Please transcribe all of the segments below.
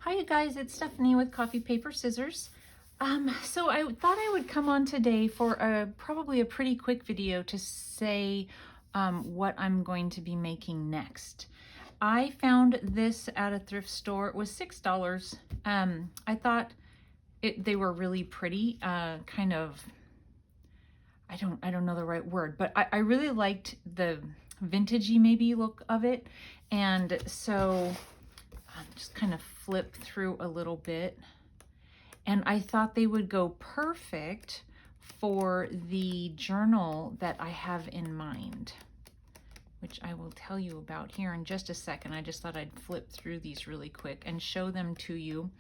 Hi you guys, it's Stephanie with Coffee Paper Scissors. So I thought I would come on today for probably a pretty quick video to say what I'm going to be making next. I found this at a thrift store. It was $6. I thought they were really pretty, kind of, I don't know the right word, but I really liked the vintagey maybe look of it. And so just kind of flip through a little bit, and I thought they would go perfect for the journal that I have in mind, which I will tell you about here in just a second. I just thought I'd flip through these really quick and show them to you.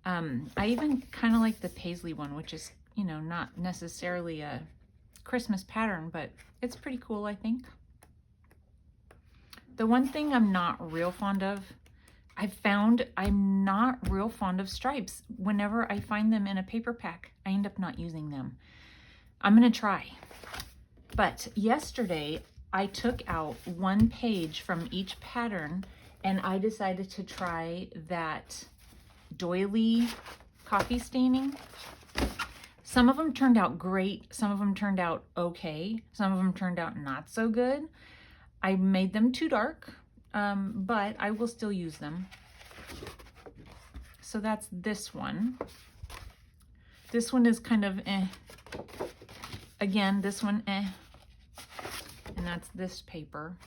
I even kind of like the paisley one, which is, you know, not necessarily a Christmas pattern, but it's pretty cool, I think. The one thing I'm not real fond of, I've found I'm not real fond of stripes. Whenever I find them in a paper pack, I end up not using them. I'm gonna try. But yesterday, I took out one page from each pattern and I decided to try that doily coffee staining. Some of them turned out great. Some of them turned out okay. Some of them turned out not so good. I made them too dark. But I will still use them. So that's this one. This one is kind of eh. Again, this one eh. And that's this paper.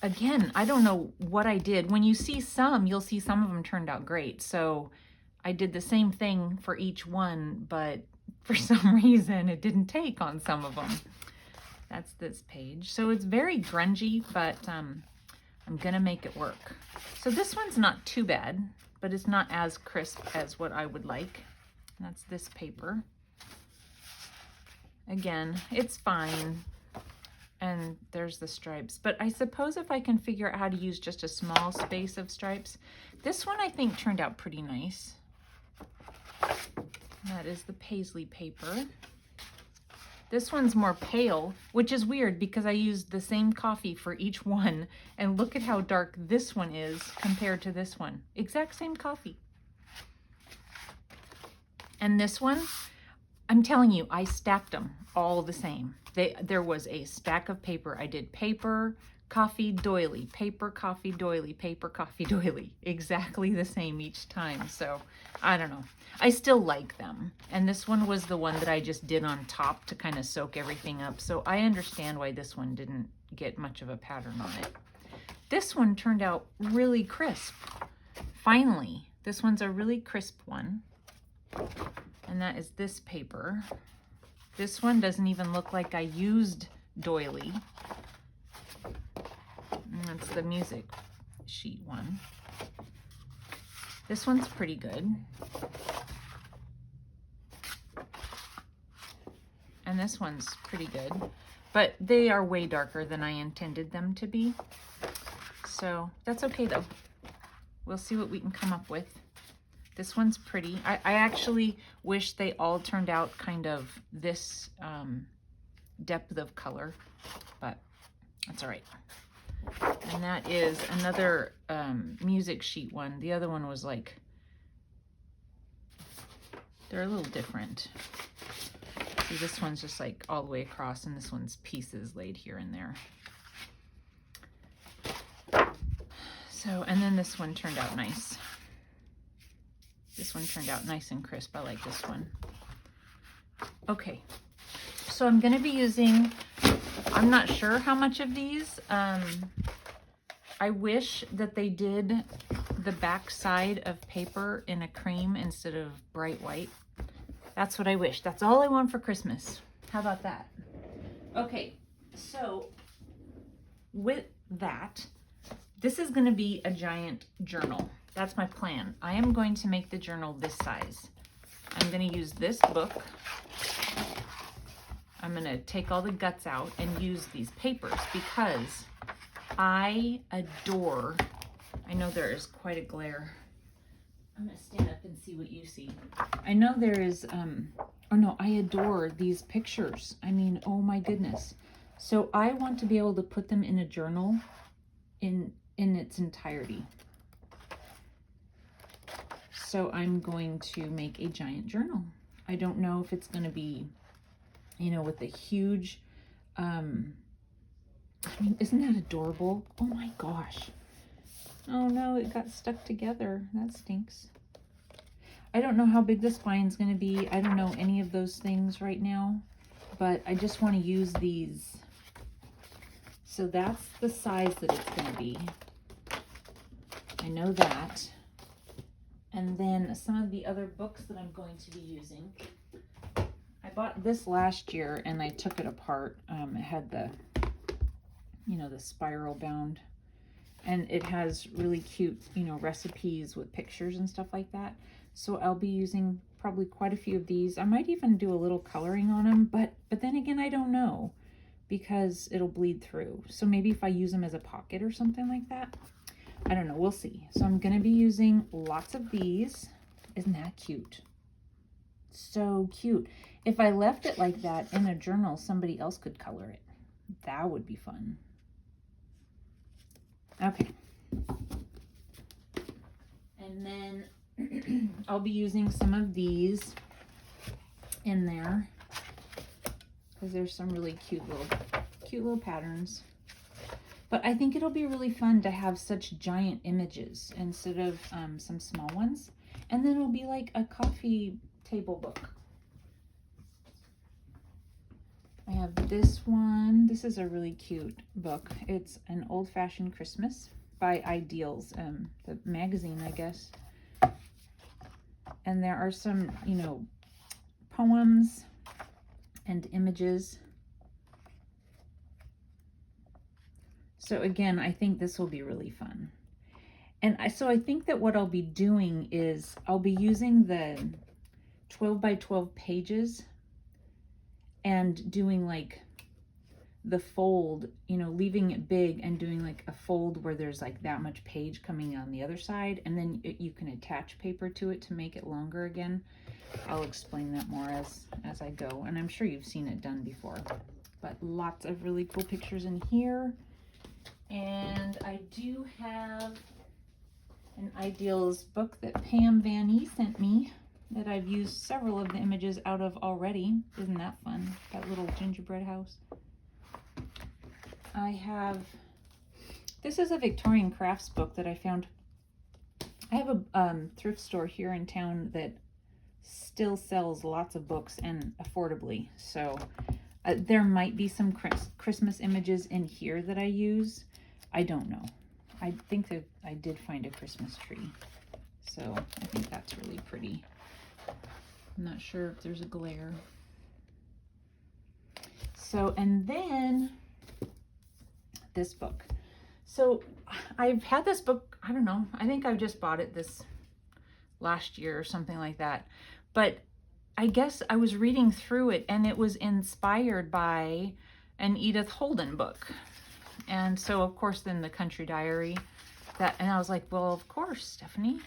Again, I don't know what I did. When you see some, you'll see some of them turned out great. So I did the same thing for each one, but for some reason it didn't take on some of them. That's this page. So it's very grungy, but I'm gonna make it work. So this one's not too bad, but it's not as crisp as what I would like. And that's this paper. Again, it's fine. And there's the stripes. But I suppose if I can figure out how to use just a small space of stripes. This one I think turned out pretty nice. That is the paisley paper. This one's more pale, which is weird because I used the same coffee for each one. And look at how dark this one is compared to this one. Exact same coffee. And this one, I'm telling you, I stacked them all the same. There was a stack of paper. I did paper, coffee, doily, paper, coffee, doily, paper, coffee, doily. Exactly the same each time. So I don't know. I still like them. And this one was the one that I just did on top to kind of soak everything up. So I understand why this one didn't get much of a pattern on it. This one turned out really crisp. Finally, this one's a really crisp one. And that is this paper. This one doesn't even look like I used doily. And that's the music sheet one. This one's pretty good. And this one's pretty good. But they are way darker than I intended them to be. So that's okay though. We'll see what we can come up with. This one's pretty. I actually wish they all turned out kind of this depth of color, but that's all right. And that is another music sheet one. The other one was like, they're a little different. See, this one's just like all the way across, and this one's pieces laid here and there. So, and then this one turned out nice. This one turned out nice and crisp. I like this one. Okay, so I'm gonna be using, I'm not sure how much of these. I wish that they did the back side of paper in a cream instead of bright white. That's what I wish. That's all I want for Christmas. How about that? Okay, so with that, this is gonna be a giant journal. That's my plan. I am going to make the journal this size. I'm going to use this book. I'm going to take all the guts out and use these papers because I adore, I know there is quite a glare. I'm going to stand up and see what you see. I know there is, oh no, I adore these pictures. I mean, oh my goodness. So I want to be able to put them in a journal in its entirety. So I'm going to make a giant journal. I don't know if it's going to be, you know, with the huge, I mean, isn't that adorable? Oh my gosh. Oh no, it got stuck together. That stinks. I don't know how big the spine's going to be. I don't know any of those things right now, but I just want to use these. So that's the size that it's going to be. I know that. And then some of the other books that I'm going to be using. I bought this last year and I took it apart. It had the, you know, the spiral bound, and it has really cute, you know, recipes with pictures and stuff like that. So I'll be using probably quite a few of these. I might even do a little coloring on them, but then again, I don't know, because it'll bleed through. So maybe if I use them as a pocket or something like that, I don't know, we'll see. So I'm gonna be using lots of these. Isn't that cute? So cute. If I left it like that in a journal, somebody else could color it. That would be fun. Okay. And then I'll be using some of these in there because there's some really cute little patterns. But I think it'll be really fun to have such giant images instead of some small ones. And then it'll be like a coffee table book. I have this one. This is a really cute book. It's an old-fashioned Christmas by Ideals, the magazine, I guess. And there are some, you know, poems and images. So again, I think this will be really fun. And so I think that what I'll be doing is I'll be using the 12 by 12 pages and doing like the fold, you know, leaving it big and doing like a fold where there's like that much page coming on the other side, and then you can attach paper to it to make it longer again. I'll explain that more as I go, and I'm sure you've seen it done before. But lots of really cool pictures in here. And I do have an Ideals book that Pam Van E sent me that I've used several of the images out of already. Isn't that fun? That little gingerbread house. I have, this is a Victorian crafts book that I found. I have a thrift store here in town that still sells lots of books and affordably. So there might be some Christmas images in here that I use. I don't know. I think that I did find a Christmas tree. So I think that's really pretty. I'm not sure if there's a glare. So, and then this book. So I've had this book, I don't know, I think I've just bought it this last year or something like that. But I guess I was reading through it and it was inspired by an Edith Holden book. And so of course then the Country Diary, and I was like, well, of course, Stephanie.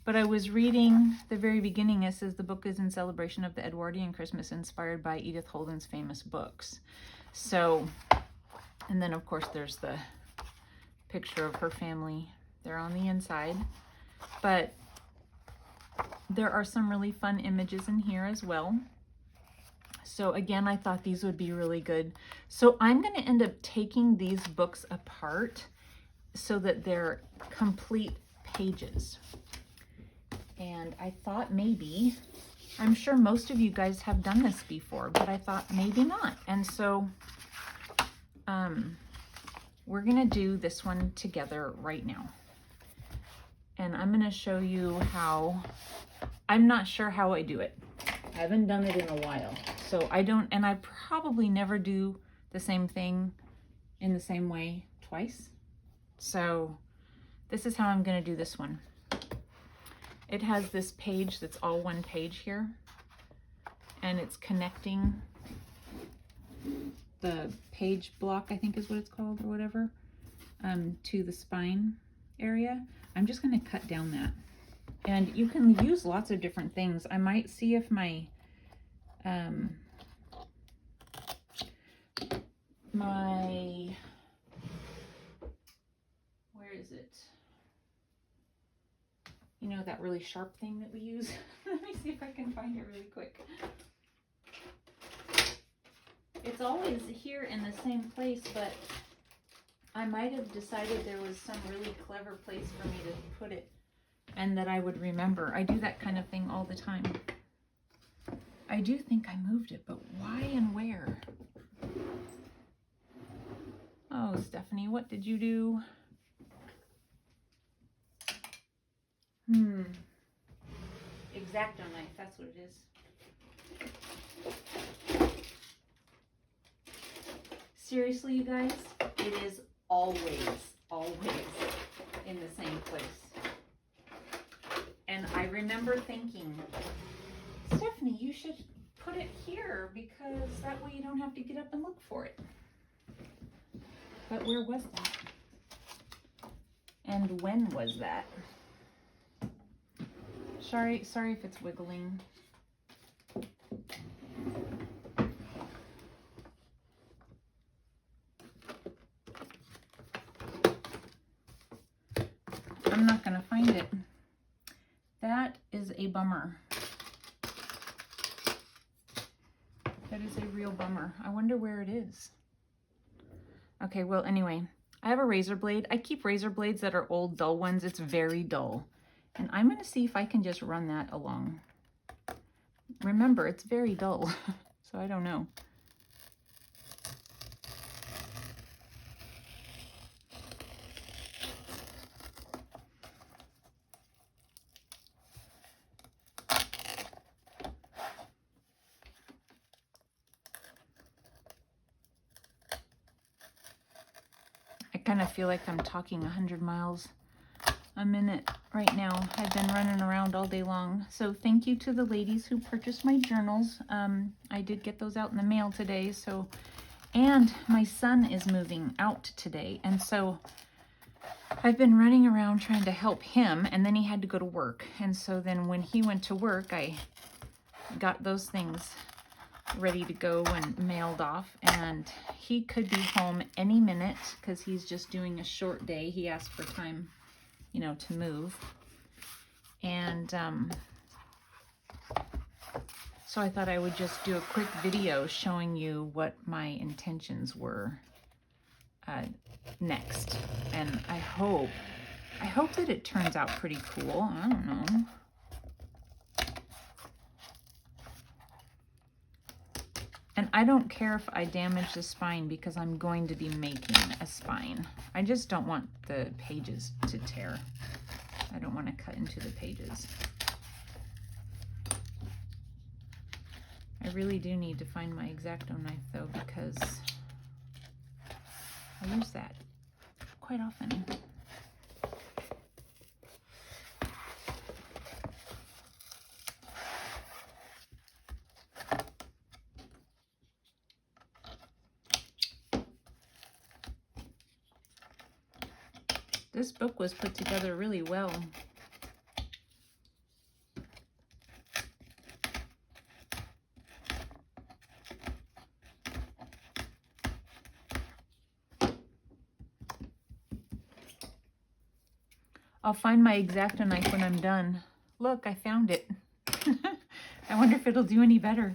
But I was reading the very beginning. It says the book is in celebration of the Edwardian Christmas inspired by Edith Holden's famous books. So, and then of course there's the picture of her family there on the inside. But there are some really fun images in here as well. So again, I thought these would be really good. So I'm going to end up taking these books apart so that they're complete pages. And I thought maybe, I'm sure most of you guys have done this before, but I thought maybe not. And so we're going to do this one together right now. And I'm going to show you how, I'm not sure how I do it. I haven't done it in a while. So I don't, and I probably never do the same thing in the same way twice. So this is how I'm going to do this one. It has this page that's all one page here, and it's connecting the page block, I think is what it's called, or whatever, to the spine area. I'm just going to cut down that. And you can use lots of different things. I might see if my where is it? You know, that really sharp thing that we use. Let me see if I can find it really quick. It's always here in the same place, but I might have decided there was some really clever place for me to put it and that I would remember. I do that kind of thing all the time. I do think I moved it, but why and where? Oh, Stephanie, what did you do? X-Acto knife, that's what it is. Seriously, you guys, it is always in the same place. And I remember thinking, Stephanie, you should put it here because that way you don't have to get up and look for it. But where was that? And when was that? Sorry if it's wiggling. I'm not gonna find it. That is a bummer. That is a real bummer. I wonder where it is. Okay, well, anyway, I have a razor blade. I keep razor blades that are old, dull ones. It's very dull. And I'm going to see if I can just run that along. Remember, it's very dull, so I don't know. I kind of feel like I'm talking 100 miles a minute right now. I've been running around all day long. So thank you to the ladies who purchased my journals. I did get those out in the mail today. And my son is moving out today. And so I've been running around trying to help him, and then he had to go to work. And so then when he went to work, I got those things ready to go and mailed off, and he could be home any minute because he's just doing a short day. He asked for time, you know, to move. And so I thought I would just do a quick video showing you what my intentions were next. And I hope that it turns out pretty cool. I don't know. And I don't care if I damage the spine because I'm going to be making a spine. I just don't want the pages to tear. I don't want to cut into the pages. I really do need to find my X-Acto knife though, because I use that quite often. This book was put together really well. I'll find my X-Acto knife when I'm done. Look, I found it. I wonder if it'll do any better.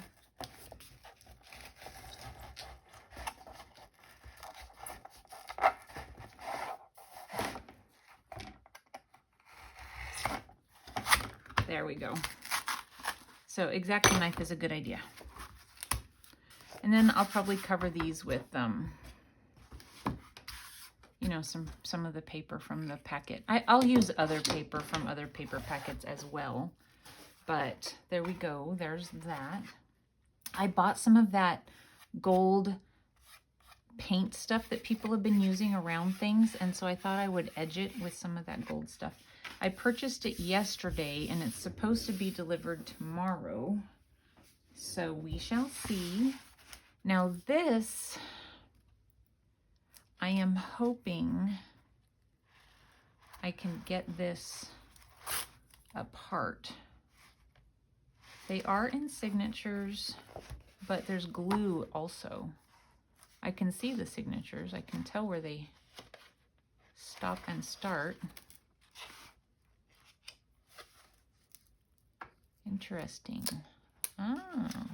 There we go. So X-Acto knife is a good idea. And then I'll probably cover these with, you know, some of the paper from the packet. I'll use other paper from other paper packets as well. But there we go. There's that. I bought some of that gold paint stuff that people have been using around things. And so I thought I would edge it with some of that gold stuff. I purchased it yesterday and it's supposed to be delivered tomorrow. So we shall see. Now this, I am hoping I can get this apart. They are in signatures, but there's glue also. I can see the signatures. I can tell where they stop and start. Interesting. Ah.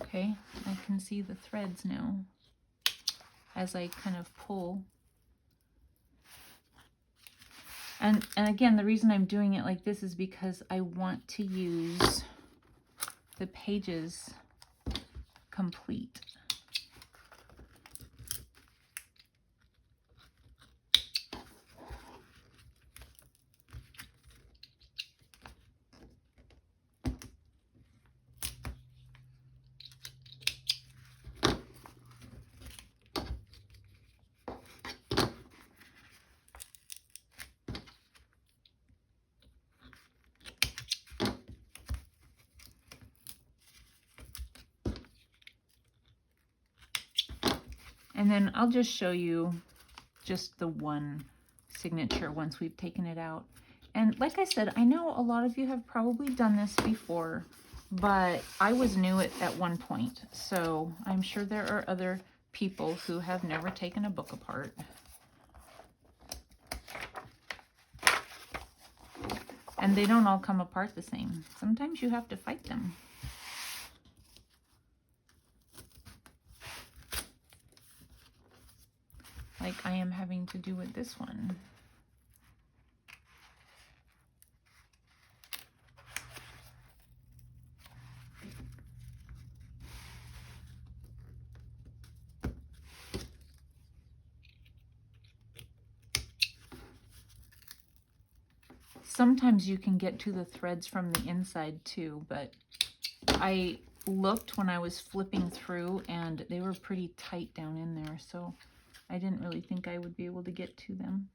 Okay, I can see the threads now as I kind of pull. And again, the reason I'm doing it like this is because I want to use the pages complete. And then I'll just show you just the one signature once we've taken it out. And like I said, I know a lot of you have probably done this before, but I was new at one point. So I'm sure there are other people who have never taken a book apart. And they don't all come apart the same. Sometimes you have to fight them. Like I am having to do with this one. Sometimes you can get to the threads from the inside too, but I looked when I was flipping through and they were pretty tight down in there, so I didn't really think I would be able to get to them.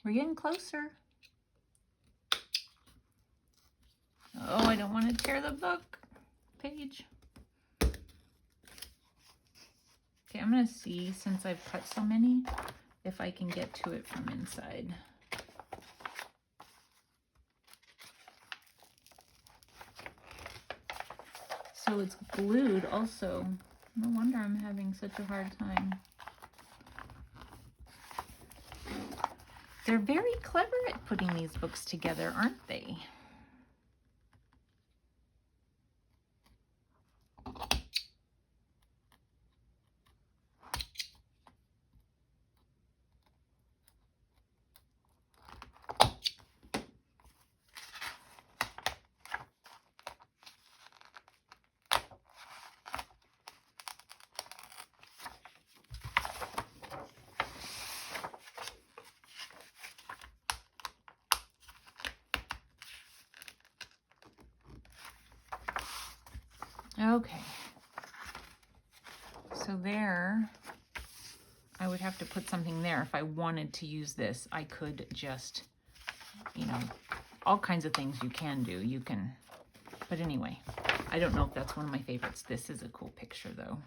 We're getting closer. Oh, I don't want to tear the book page. Okay, I'm going to see, since I've cut so many, if I can get to it from inside. So it's glued also. No wonder I'm having such a hard time. They're very clever at putting these books together, aren't they? Okay, so there, I would have to put something there. If I wanted to use this, I could just, you know, all kinds of things you can do. You can, but anyway, I don't know if that's one of my favorites. This is a cool picture though.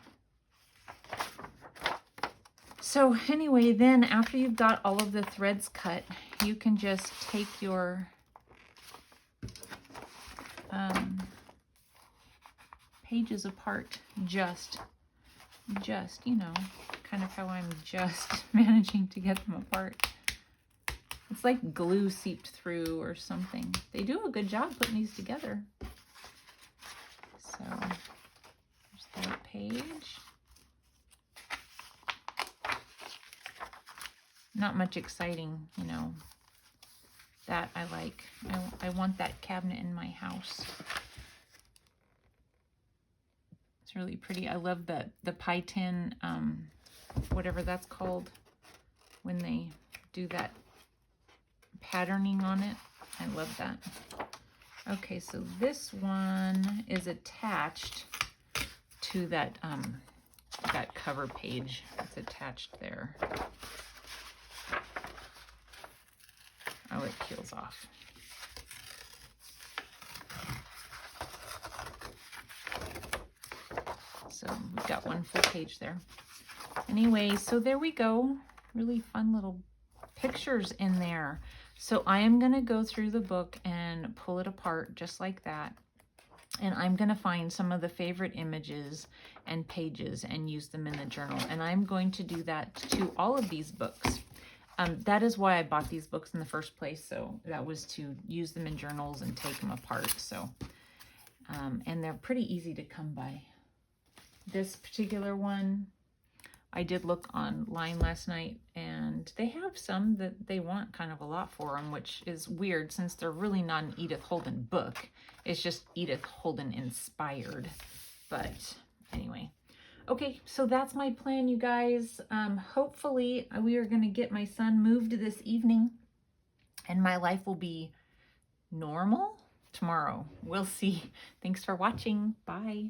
So anyway, then after you've got all of the threads cut, you can just take your pages apart, just, you know, kind of how I'm just managing to get them apart. It's like glue seeped through or something. They do a good job putting these together. So there's that page. Not much exciting, you know, that I like. I want that cabinet in my house. It's really pretty. I love the pie tin, whatever that's called, when they do that patterning on it. I love that. Okay, so this one is attached to that that cover page. It's attached there. Oh, it peels off. So we've got one full page there. Anyway, so there we go. Really fun little pictures in there. So I am going to go through the book and pull it apart just like that. And I'm going to find some of the favorite images and pages and use them in the journal. And I'm going to do that to all of these books. That is why I bought these books in the first place. So that was to use them in journals and take them apart. So, and they're pretty easy to come by. This particular one, I did look online last night, and they have some that they want kind of a lot for them, which is weird since they're really not an Edith Holden book. It's just Edith Holden inspired. But anyway, okay, so that's my plan, you guys. Hopefully we are going to get my son moved this evening, and my life will be normal tomorrow. We'll see. Thanks for watching. Bye.